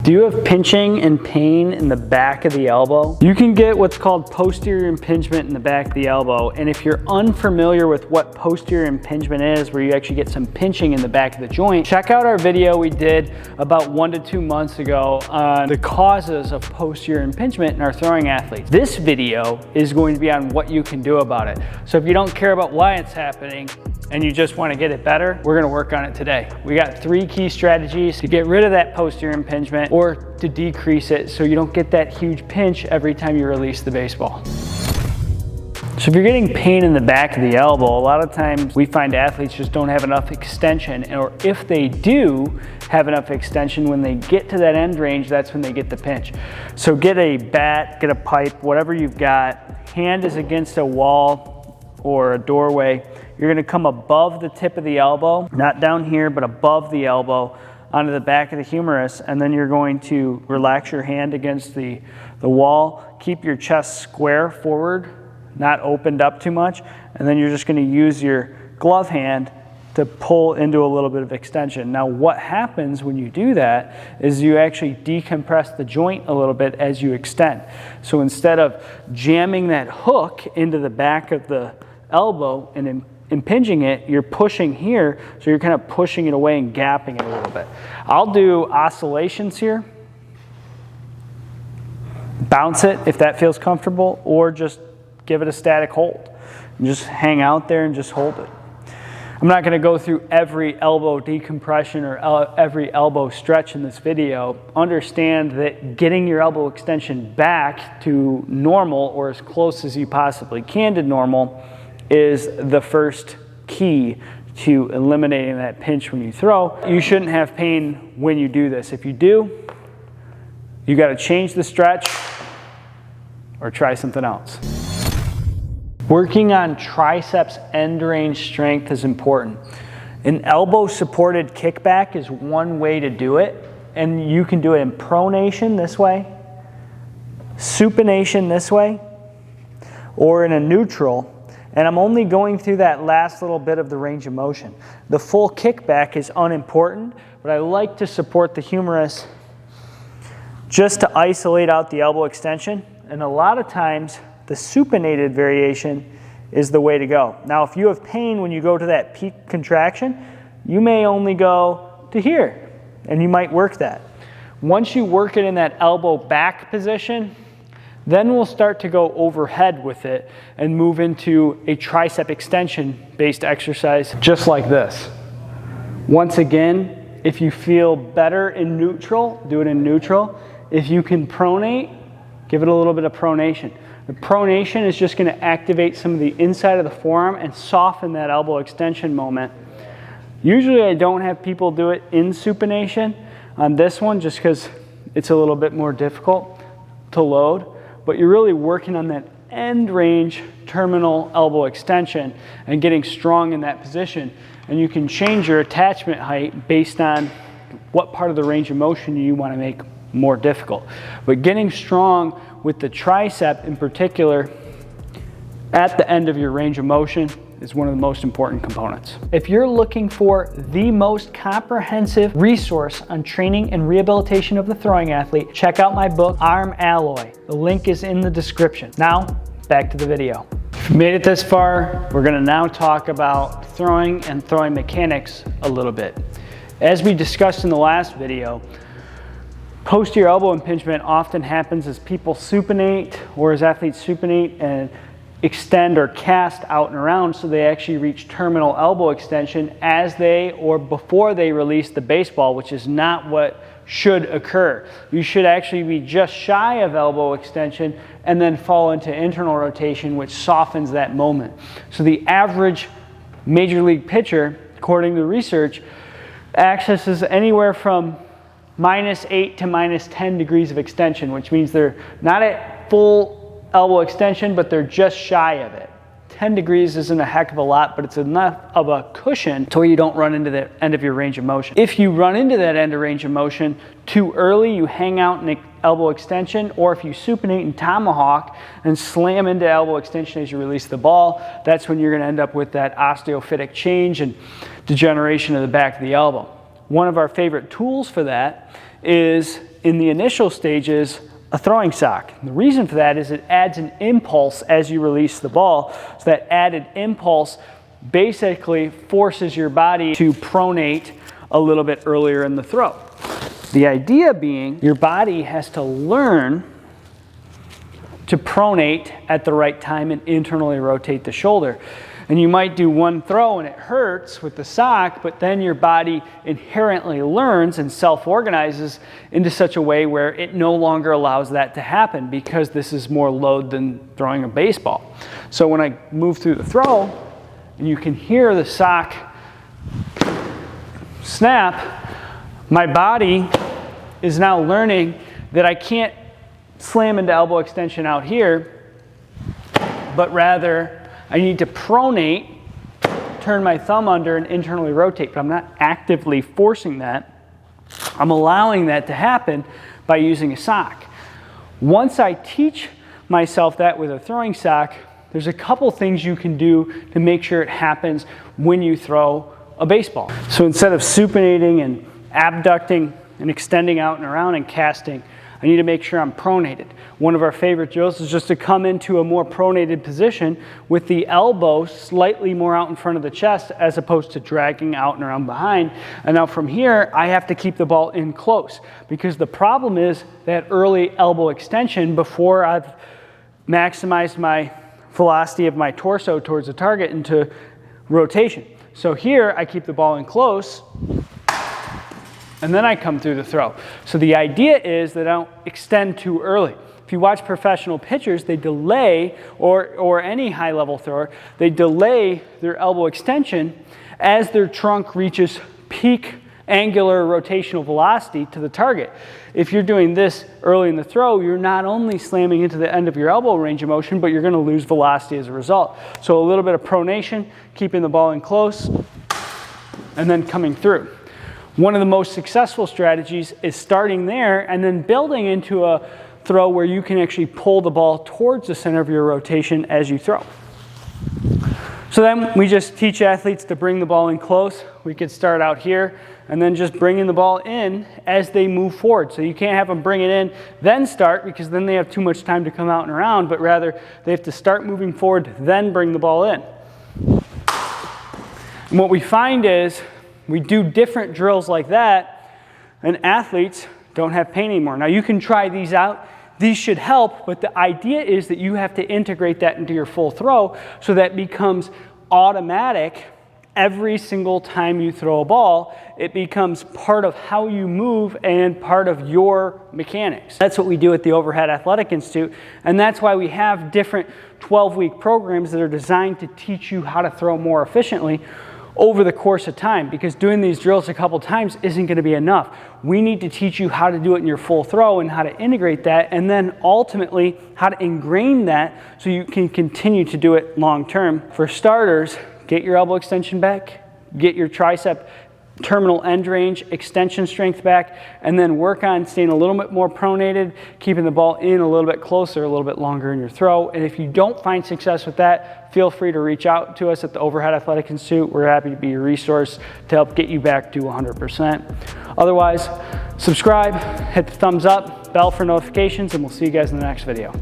Do you have pinching and pain in the back of the elbow? You can get what's called posterior impingement in the back of the elbow, and if you're unfamiliar with what posterior impingement is, where you actually get some pinching in the back of the joint, check out our video we did about 1 to 2 months ago on the causes of posterior impingement in our throwing athletes. This video is going to be on what you can do about it. So if you don't care about why it's happening and you just want to get it better, we're going to work on it today. We got 3 key strategies to get rid of that posterior impingement or to decrease it so you don't get that huge pinch every time you release the baseball. So if you're getting pain in the back of the elbow, a lot of times we find athletes just don't have enough extension, or if they do have enough extension, when they get to that end range, that's when they get the pinch. So get a bat, get a pipe, whatever you've got, hand is against a wall or a doorway. You're gonna come above the tip of the elbow, not down here, but above the elbow, onto the back of the humerus, and then you're going to relax your hand against the wall, keep your chest square forward, not opened up too much, and then you're just going to use your glove hand to pull into a little bit of extension. Now what happens when you do that is you actually decompress the joint a little bit as you extend. So instead of jamming that hook into the back of the elbow and impinging it, you're pushing here, so you're kind of pushing it away and gapping it a little bit. I'll do oscillations here. Bounce it if that feels comfortable, or just give it a static hold. And just hang out there and just hold it. I'm not going to go through every elbow decompression or every elbow stretch in this video. Understand that getting your elbow extension back to normal, or as close as you possibly can to normal, is the first key to eliminating that pinch when you throw. You shouldn't have pain when you do this. If you do, you got to change the stretch or try something else. Working on triceps end range strength is important. An elbow supported kickback is one way to do it, and you can do it in pronation this way, supination this way, or in a neutral. And I'm only going through that last little bit of the range of motion. The full kickback is unimportant, but I like to support the humerus just to isolate out the elbow extension. And a lot of times, the supinated variation is the way to go. Now, if you have pain when you go to that peak contraction, you may only go to here, and you might work that. Once you work it in that elbow back position, then we'll start to go overhead with it and move into a tricep extension based exercise just like this. Once again, if you feel better in neutral, do it in neutral. If you can pronate, give it a little bit of pronation. The pronation is just going to activate some of the inside of the forearm and soften that elbow extension moment. Usually I don't have people do it in supination on this one just because it's a little bit more difficult to load. But you're really working on that end range terminal elbow extension and getting strong in that position. And you can change your attachment height based on what part of the range of motion you want to make more difficult. But getting strong with the tricep in particular at the end of your range of motion is one of the most important components. If you're looking for the most comprehensive resource on training and rehabilitation of the throwing athlete, check out my book, Arm Alloy. The link is in the description. Now, back to the video. If you made it this far, we're gonna now talk about throwing and throwing mechanics a little bit. As we discussed in the last video, posterior elbow impingement often happens as people supinate, or as athletes supinate and extend or cast out and around, so they actually reach terminal elbow extension as they or before they release the baseball, which is not what should occur. You should actually be just shy of elbow extension and then fall into internal rotation, which softens that moment. So the average major league pitcher, according to research, accesses anywhere from -8 to -10 degrees of extension, which means they're not at full elbow extension, but they're just shy of it. 10 degrees isn't a heck of a lot, but it's enough of a cushion to where you don't run into the end of your range of motion. If you run into that end of range of motion too early, you hang out in elbow extension, or if you supinate and tomahawk and slam into elbow extension as you release the ball, that's when you're going to end up with that osteophytic change and degeneration of the back of the elbow. One of our favorite tools for that is in the initial stages, a throwing sock. And the reason for that is it adds an impulse as you release the ball. So that added impulse basically forces your body to pronate a little bit earlier in the throw. The idea being your body has to learn to pronate at the right time and internally rotate the shoulder. And you might do one throw and it hurts with the sock, but then your body inherently learns and self-organizes into such a way where it no longer allows that to happen because this is more load than throwing a baseball. So when I move through the throw, and you can hear the sock snap, my body is now learning that I can't slam into elbow extension out here, but rather I need to pronate, turn my thumb under and internally rotate, but I'm not actively forcing that. I'm allowing that to happen by using a sock. Once I teach myself that with a throwing sock, there's a couple things you can do to make sure it happens when you throw a baseball. So instead of supinating and abducting and extending out and around and casting, I need to make sure I'm pronated. One of our favorite drills is just to come into a more pronated position with the elbow slightly more out in front of the chest as opposed to dragging out and around behind. And now from here, I have to keep the ball in close because the problem is that early elbow extension before I've maximized my velocity of my torso towards the target into rotation. So here, I keep the ball in close, and then I come through the throw. So the idea is that I don't extend too early. If you watch professional pitchers, they delay, or any high-level thrower, they delay their elbow extension as their trunk reaches peak angular rotational velocity to the target. If you're doing this early in the throw, you're not only slamming into the end of your elbow range of motion, but you're going to lose velocity as a result. So a little bit of pronation, keeping the ball in close, and then coming through. One of the most successful strategies is starting there and then building into a throw where you can actually pull the ball towards the center of your rotation as you throw. So then we just teach athletes to bring the ball in close. We could start out here and then just bringing the ball in as they move forward. So you can't have them bring it in, then start, because then they have too much time to come out and around, but rather they have to start moving forward, then bring the ball in. And what we find is we do different drills like that, and athletes don't have pain anymore. Now you can try these out. These should help, but the idea is that you have to integrate that into your full throw so that becomes automatic every single time you throw a ball. It becomes part of how you move and part of your mechanics. That's what we do at the Overhead Athletic Institute, and that's why we have different 12-week programs that are designed to teach you how to throw more efficiently over the course of time, because doing these drills a couple times isn't going to be enough. We need to teach you how to do it in your full throw and how to integrate that, and then ultimately how to ingrain that so you can continue to do it long term. For starters, get your elbow extension back, get your tricep terminal end range, extension strength back, and then work on staying a little bit more pronated, keeping the ball in a little bit closer, a little bit longer in your throw. And if you don't find success with that, feel free to reach out to us at the Overhead Athletic Institute. We're happy to be your resource to help get you back to 100%. Otherwise, subscribe, hit the thumbs up, bell for notifications, and we'll see you guys in the next video.